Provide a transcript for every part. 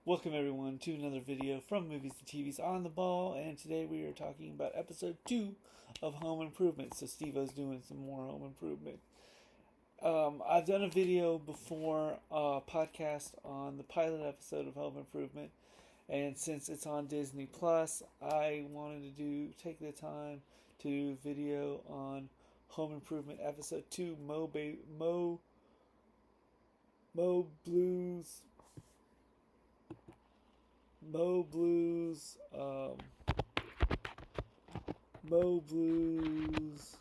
Welcome everyone to another video from Movies to TVs on the Ball, and today we are talking about episode 2 of Home Improvement. So Steve-O's doing some more Home Improvement. I've done a video before, podcast on the pilot episode of Home Improvement, and since it's on Disney Plus, I wanted to take the time to do a video on Home Improvement episode 2, Mo Blues. Mo Blues, Mo Blues,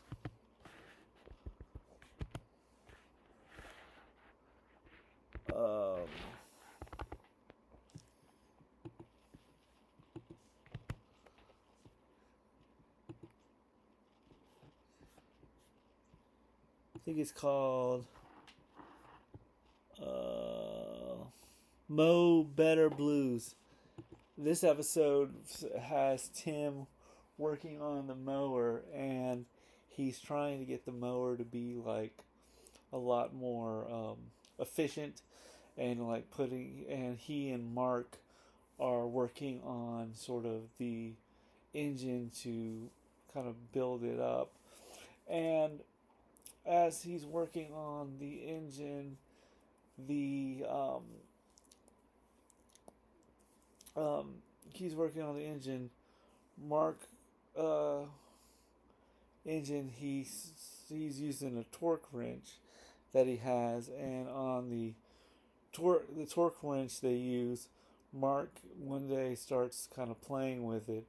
I think it's called Mo Better Blues. This episode has Tim working on the mower, and he's trying to get the mower to be like a lot more efficient, and he and Mark are working on sort of the engine to kind of build it up. And as he's working on the engine, Mark engine, he's using a torque wrench that he has, and on the torque wrench they use, Mark one day starts kind of playing with it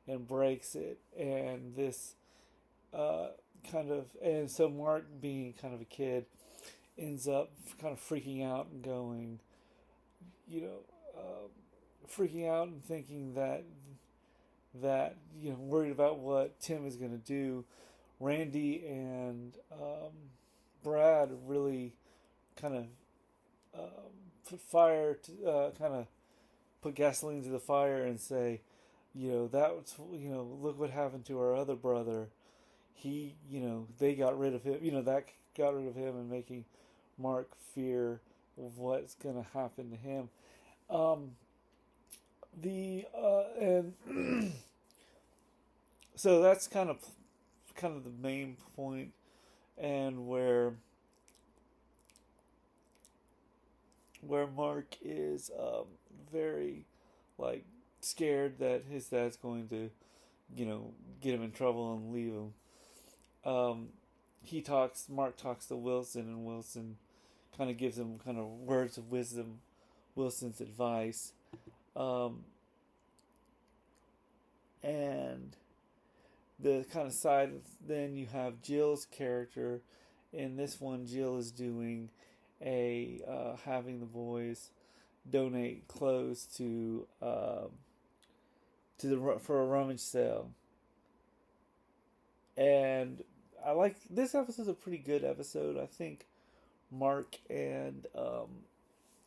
and breaks it, and this and so Mark, being kind of a kid, ends up kind of freaking out and going, freaking out and thinking that worried about what Tim is going to do. Randy and Brad really kind of put gasoline to the fire and say, look what happened to our other brother. They got rid of him. That got rid of him, and making Mark fear of what's going to happen to him. And so that's kind of the main point, and where Mark is very scared that his dad's going to get him in trouble and leave him. Mark talks to Wilson, and Wilson kind of gives him kind of words of wisdom, Wilson's advice. And the kind of side, then you have Jill's character. In this one, Jill is doing having the boys donate clothes for a rummage sale. And I like this episode. Is a pretty good episode. I think Mark and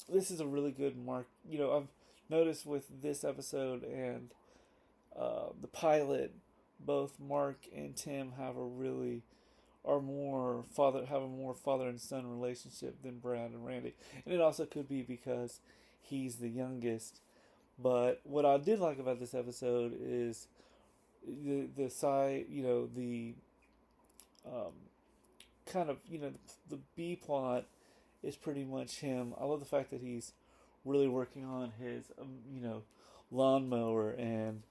this is a really good Mark. I've noticed with this episode and the pilot, both Mark and Tim have a more father and son relationship than Brad and Randy. And it also could be because he's the youngest. But what I did like about this episode is the side, the the B plot is pretty much him. I love the fact that he's really working on his lawnmower, and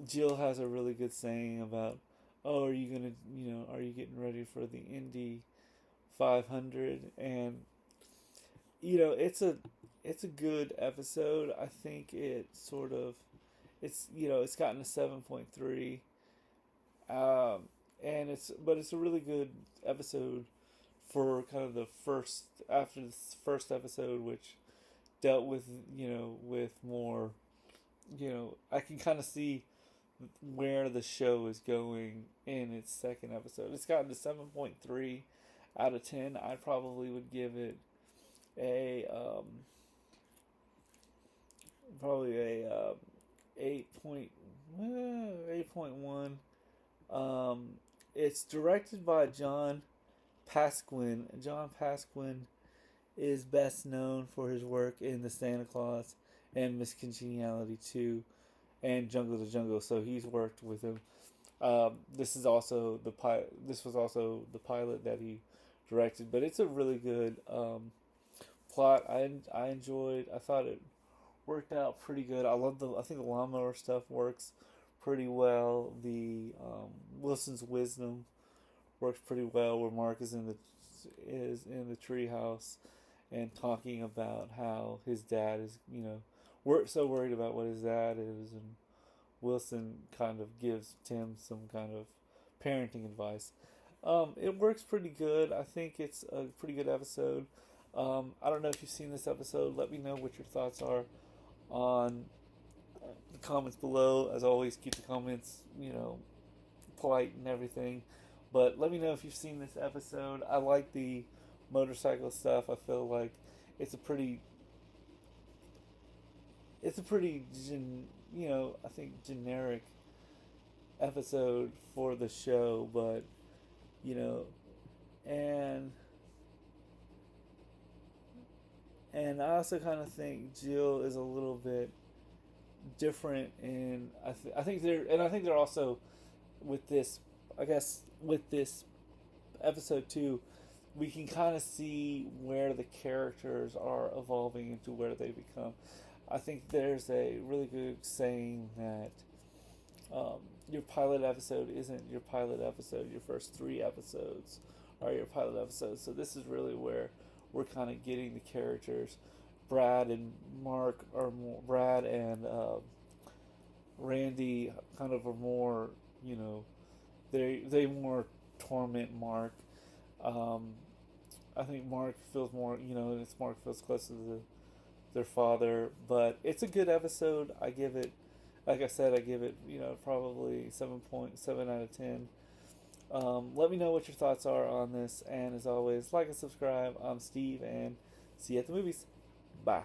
Jill has a really good saying about, are you getting ready for the Indy 500? And it's a good episode. I think it's gotten a 7.3, and it's a really good episode for kind of after the first episode, which dealt with more, I can kind of see where the show is going in its second episode. It's gotten to 7.3 out of 10. I probably would give it a 8.1. It's directed by John Pasquin. John Pasquin is best known for his work in The Santa Claus and Miss Congeniality 2 and Jungle to Jungle, so he's worked with him. This was also the pilot that he directed, but it's a really good plot. I enjoyed. I thought it worked out pretty good. I think the lawnmower stuff works pretty well. The Wilson's wisdom works pretty well. Where Mark is in the treehouse and talking about how his dad is, we're so worried about what his dad is, and Wilson kind of gives Tim some kind of parenting advice. It works pretty good. I think it's a pretty good episode. I don't know if you've seen this episode. Let me know what your thoughts are on the comments below. As always, keep the comments, polite and everything. But let me know if you've seen this episode. I like the motorcycle stuff. I feel like it's a pretty, I think generic episode for the show, but you know, and I also kind of think Jill is a little bit different, and I think they're also with this. I guess with this episode 2, we can kind of see where the characters are evolving into where they become. I think there's a really good saying that your pilot episode isn't your pilot episode. Your first 3 episodes are your pilot episodes. So this is really where we're kind of getting the characters. Brad and Randy kind of are more, they more torment Mark. Um, I think Mark feels more, Mark feels closer to their father, but it's a good episode. I give it, like I said, probably 7.7 out of 10. Let me know what your thoughts are on this, and as always, like and subscribe. I'm Steve, and see you at the movies. Bye.